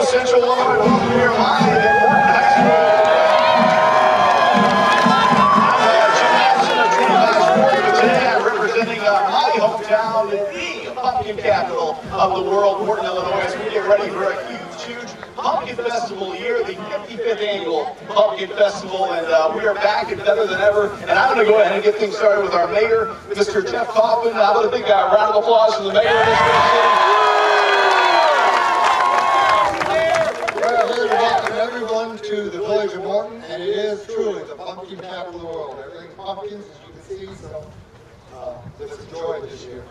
Central Illinois. Welcome here live at Morton High School. I'm Jim Madison of 25 Sports, but today I'm representing my hometown, the pumpkin capital of the world, Morton, Illinois, as we get ready for a huge Pumpkin Festival year, the 55th annual Pumpkin Festival, and we are back and better than ever. And I'm going to go ahead and get things started with our mayor, Mr. Jeff Kaufman. How about a big round of applause for the mayor of this great city? We're here to welcome everyone to the village of Morton, and it is truly the pumpkin capital of the world. Everything's pumpkins, as you can see, so let's enjoy it this year.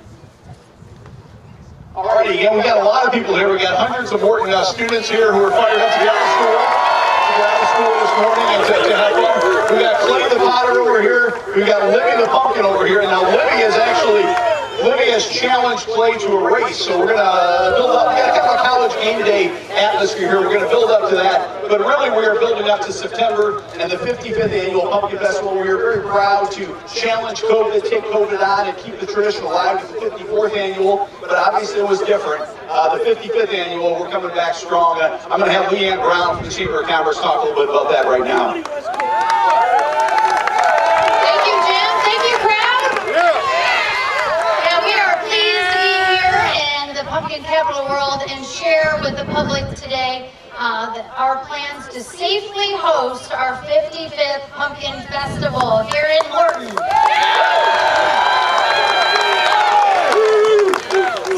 Alrighty, again, we got a lot of people here. We got hundreds of Morton students here who are fired up to get out of school this morning and to have fun. We got Clay the Potter over here. We got Libby the Pumpkin over here. And now Libby has challenged Clay to a race. So we're going to build up. We got kind of a college game day atmosphere here. We're going to build up to that. But really, we are building up to September and the 55th annual Pumpkin Festival. We are very proud to challenge COVID, take COVID on, and keep the tradition alive with the 54th annual. But obviously, it was different. The 55th annual, we're coming back strong. I'm going to have Leanne Brown from the Chamber of Commerce talk a little bit about that right now. Thank you, Jim. Thank you, crowd. Yeah, we are pleased to be here in the pumpkin capital world and share with the public today our plans to safely host our 55th Pumpkin Festival here in Morton.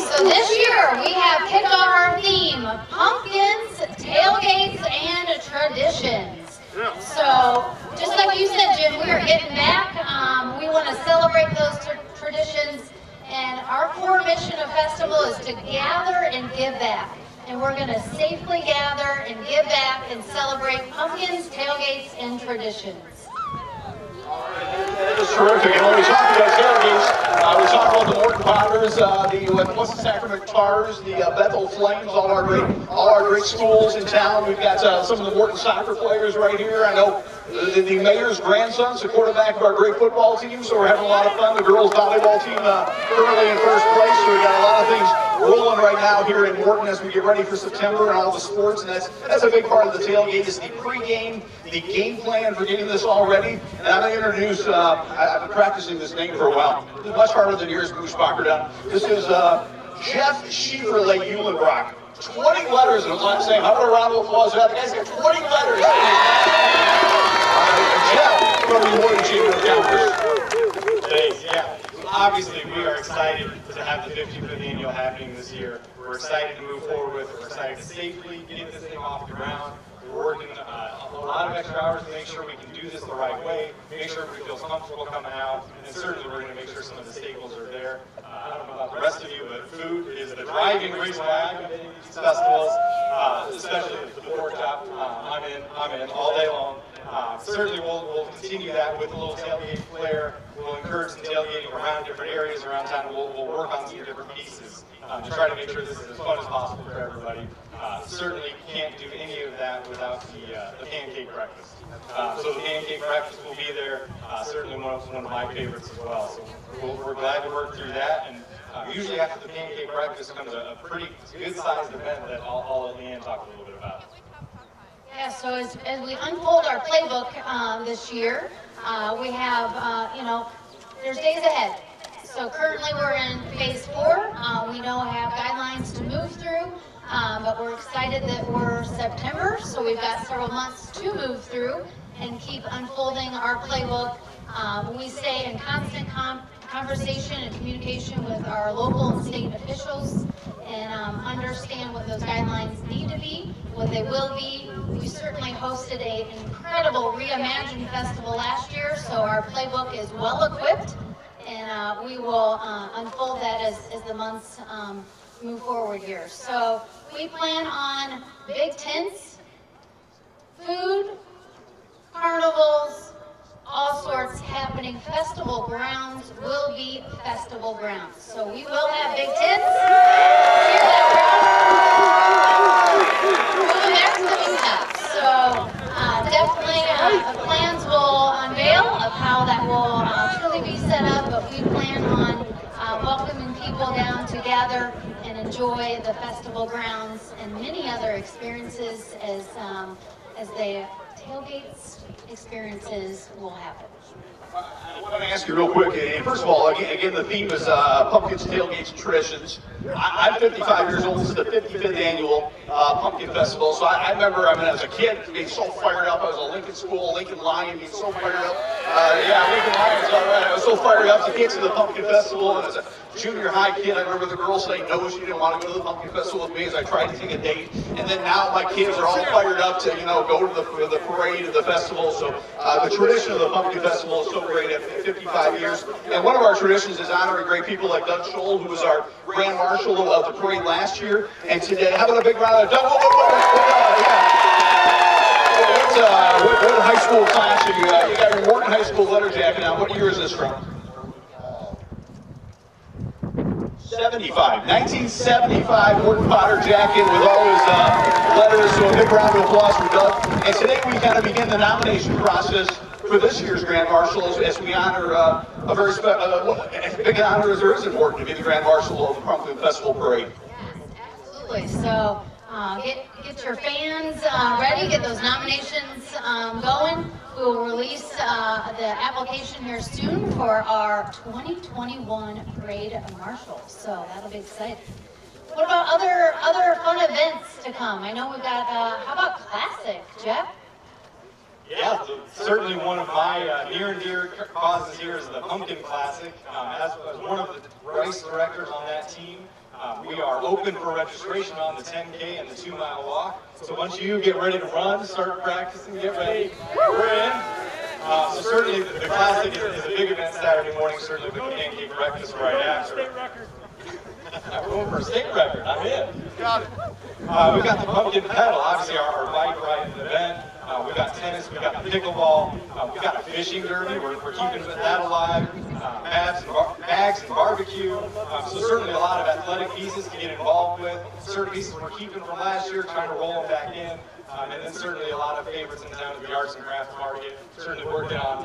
So this year we have kicked off our theme, Pumpkins, Tailgates, and Traditions. So just like you said, Jim, we are getting back. We want to celebrate those traditions, and our core mission of festival is to gather and give back. And we're going to safely gather and give back and celebrate pumpkins, tailgates, and traditions. That is terrific. And when we talk about tailgates, we talk about the Morton Potters, the Blessed Sacrament Tars, the Bethel Flames, all our great schools in town. We've got some of the Morton soccer players right here. I know the mayor's grandson's the quarterback of our great football team, so we're having a lot of fun. The girls volleyball team currently in first place, so we've got a lot of things rolling right now here in Morton as we get ready for September and all the sports, and that's a big part of the tailgate is the pregame, the game plan for getting this all ready. And I'm going to introduce, I've been practicing this name for a while. It's much harder than yours, Bushbacher done. This is Jeff Schieferle Eulenbrock. 20 letters in his last name. How about a round of applause for that? The guy's got 20 letters in his last name. Jeff from the Morton Chamber of Commerce. Thanks, yeah. Obviously, we are excited to have the 55th annual happening this year. We're excited to move forward with it. We're excited to safely get this thing off the ground. We're working a lot of extra hours to make sure we can do this the right way, make sure everybody feels comfortable coming out, and certainly we're going to make sure some of the staples are there. I don't know about the rest of you, but food is the driving reason why I come to these festivals, especially the pork chop. I'm in all day long. Certainly we'll continue that with a little tailgate flair. We'll encourage some tailgating around different areas around town. We'll work on some different pieces to try to make sure this is as fun as possible for everybody. Certainly can't do any of that without the Pancake Breakfast. So the Pancake Breakfast will be there, certainly one of my favorites as well. So we're glad to work through that. And usually after the Pancake Breakfast comes a pretty good-sized event that I'll let Leanne talk a little bit about. Yeah, so as we unfold our playbook this year, we have, there's days ahead. So currently we're in phase 4. We know we have guidelines to move through, but we're excited that we're September, so we've got several months to move through and keep unfolding our playbook. We stay in constant conversation and communication with our local and state officials and understand what those guidelines need to be, what they will be. We certainly hosted an incredible Reimagine Festival last year, so our playbook is well equipped, and we will unfold that as the months move forward here. So we plan on big tents, food, carnivals, all sorts happening. Festival grounds will be festival grounds. So we will have big tents. Hear that crowd? That's coming up. So definitely the plans will unveil of how that will truly be set up, but we plan on welcoming people down to gather and enjoy the festival grounds downs, and many other experiences as the tailgates experiences will happen. I want to ask you real quick, and first of all, again the theme is pumpkins, tailgates, and traditions. I'm 55 years old. This is the 55th annual Pumpkin Festival. So I remember, as a kid, being so fired up. I was a Lincoln School, Lincoln Lion, being so fired up. Lincoln Lions, all right. I was so fired up to get to the Pumpkin Festival. And as a junior high kid, I remember the girls saying no, she didn't want to go to the Pumpkin Festival with me as I tried to take a date. And then now my kids are all fired up to, go to the parade and the festival. So the tradition of the Pumpkin Festival is so great at 55 years. And one of our traditions is honoring great people like Doug Scholl, who was our Grand Marshal of the parade last year. And today, how about a big round of Doug? What high school class are you at? You got your Morton High School letter jacket on. What year is this from? 1975 Morton Potter jacket with all his letters, so a big round of applause for Doug. And today we kind of begin the nomination process for this year's Grand Marshal as we honor a very as big an honor as there is in Morton to be the Grand Marshal of the Pumpkin Festival Parade. Yes, absolutely. So get your fans ready, get those nominations going. We will release the application here soon for our 2021 Parade Marshal. So that'll be exciting. What about other fun events to come? I know we've got, how about Classic, Jeff? Yeah, certainly one of my near and dear causes here is the Pumpkin Classic. As one of the race directors on that team, we are open for registration on the 10K and the 2-mile walk. So once you get ready to run, start practicing, get ready, we're in. So certainly the Classic is a big event Saturday morning, certainly with the Pancake Breakfast right after. We're going for a state record, I'm in. Got it. We've got the Pumpkin Pedal, obviously our bike riding event. We've got tennis, we've got pickleball, we've got a fishing derby, we're keeping that alive, bags and barbecue, so certainly a lot of athletic pieces to get involved with, certain pieces we're keeping from last year, trying to roll them back in, and then certainly a lot of favorites in town at the Arts and Crafts Market, certainly working on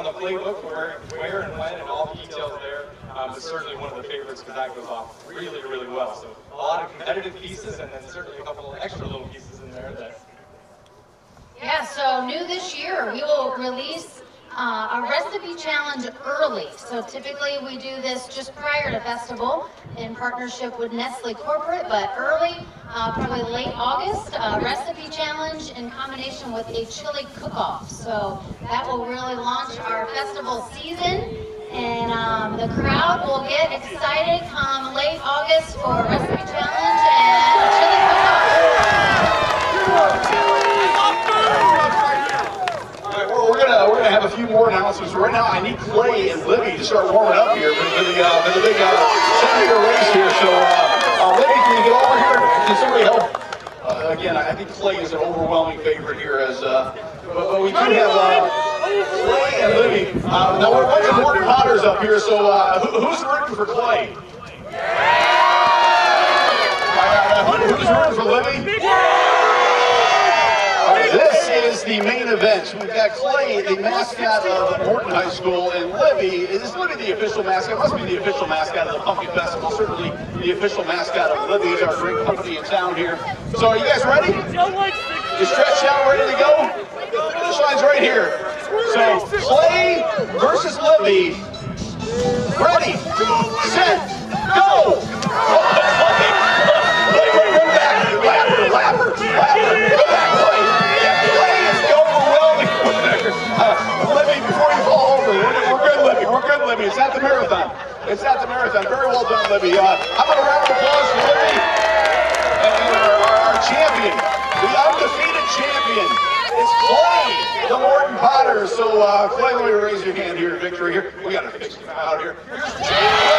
the playbook, where and when and all the details there, but certainly one of the favorites because that goes off really, really well, so a lot of competitive pieces and then certainly a couple of extra little pieces in there that. Yeah, so new this year, we will release a recipe challenge early. So typically we do this just prior to festival in partnership with Nestle Corporate, but early, probably late August, recipe challenge in combination with a chili cook-off. So that will really launch our festival season. And the crowd will get excited come late August for a recipe challenge and a chili cook-off. We're gonna have a few more announcements. Right now, I need Clay and Libby to start warming up here for the big 10-meter race here. So, Libby, can you get over here? Can somebody help? Again, I think Clay is an overwhelming favorite here. But we do have Clay and Libby. Now we're a bunch of Morton Potters up here. So, who's rooting for Clay? Who's rooting for Libby? This is the main event. We've got Clay, the mascot of Morton High School, and Libby. Is Libby the official mascot? Must be the official mascot of the Pumpkin Festival. Certainly the official mascot of Libby's, our great company in town here. So are you guys ready? You stretched out, ready to go? The finish line's right here. So Clay versus Libby. Ready, set, go! Lapper. Go back, Clay. Clay is the overwhelming winner. Libby, before you fall over, we're good, Libby. It's not the marathon. Very well done, Libby. How about a round of applause for Libby? And our champion, the undefeated champion. It's Clay, the Morton Potter. So, Clay, let me raise your hand here, victory here. We got to fix him out here. Here's the champion.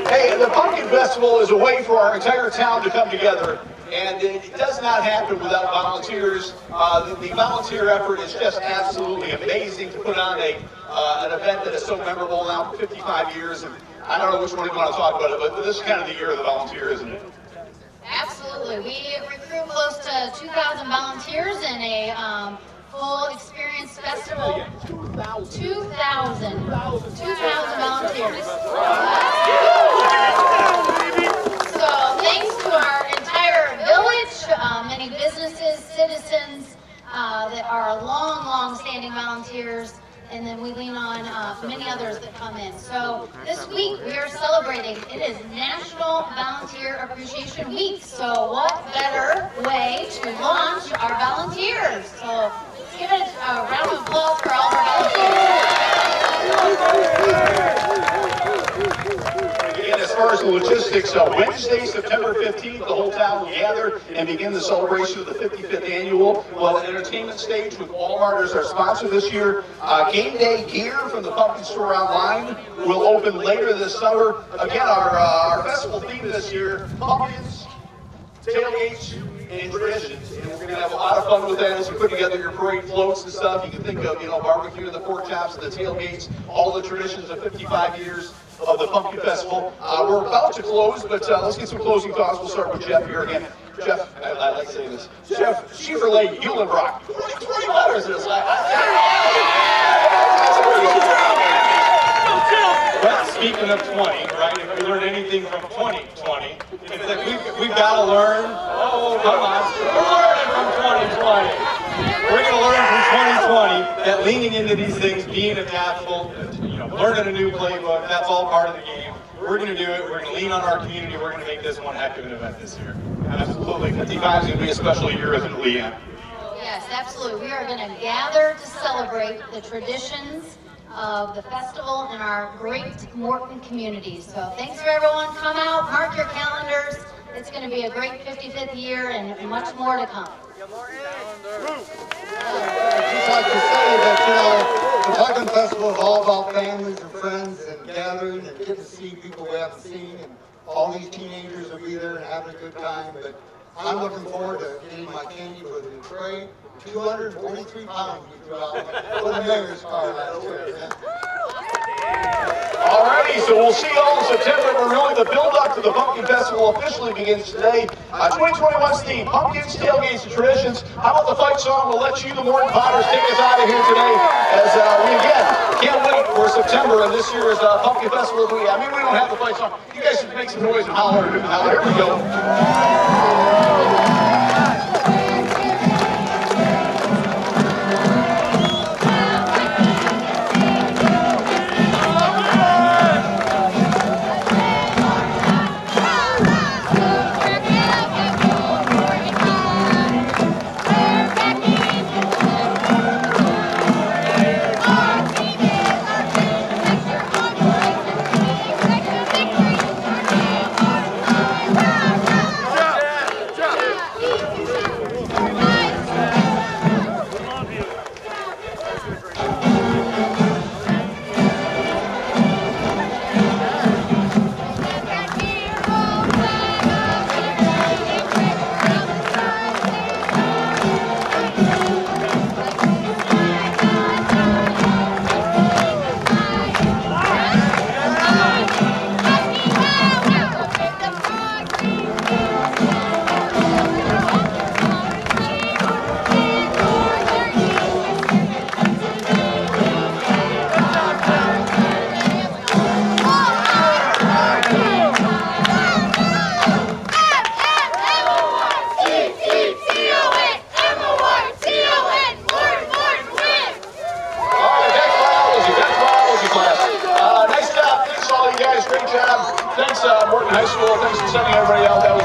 Hey, the Pumpkin Festival is a way for our entire town to come together, and it does not happen without volunteers. The volunteer effort is just absolutely amazing to put on an event that is so memorable now for 55 years. And I don't know which one you want to talk about it, but this is kind of the year of the volunteer, isn't it? Absolutely. We recruit close to 2,000 volunteers in a full experience festival. 2,000 volunteers. citizens that are long standing volunteers, and then we lean on many others that come in. So this week we are celebrating, it is National Volunteer Appreciation Week. So what better way to launch our volunteers? So let's give it a round of applause for all of our volunteers. Again, as far as the logistics, Wednesday, September 15th, the whole town will gather and begin the celebration of the 55th annual. Well, an entertainment stage with Walmart as our sponsor this year. Game day gear from the Pumpkin Store online will open later this summer. Again, our festival theme this year, pumpkins, tailgates, and traditions. And we're going to have a lot of fun with that as we put together your parade floats and stuff. You can think of, barbecue and the pork chops and the tailgates, all the traditions of 55 years of the Pumpkin Festival. We're about to close, but let's get some closing thoughts. We'll start with Jeff here again. Jeff, I like saying this. Jeff Schieferle Eulenbrock. 20 letters in this last. Well, speaking of 20, right, if we learn anything from 2020, it's like we've got to learn. Oh, come on. We're learning from 2020. We're going to learn from 2020 that leaning into these things, being adaptable, learning a new playbook, that's all part of the game. We're going to do it. We're going to lean on our community. We're going to make this one heck of an event this year. Absolutely. 55 is going to be a special year, isn't it, Leanne? Yes, absolutely. We are going to gather to celebrate the traditions of the festival in our great Morton community. So thanks for everyone. Come out, mark your calendars. It's going to be a great 55th year and much more to come. I'd just like to say that, the Pumpkin Festival is all about families and friends and gathering and getting to see people we haven't seen, and all these teenagers will be there and having a good time. But I'm looking forward to getting my candy for the tray. 243 pounds we threw out for the mayor's car last year. Alrighty, so we'll see you all in September, but really the build-up to the Pumpkin Festival officially begins today. 2021's theme, pumpkins, tailgates, and traditions. How about the fight song? We'll let you, the Morton Potters, take us out of here today as we, again, can't wait for September and this year's Pumpkin Festival. We don't have the fight song. You guys should make some noise and holler. Here we go. Morton High School. Thanks for sending everybody out. That was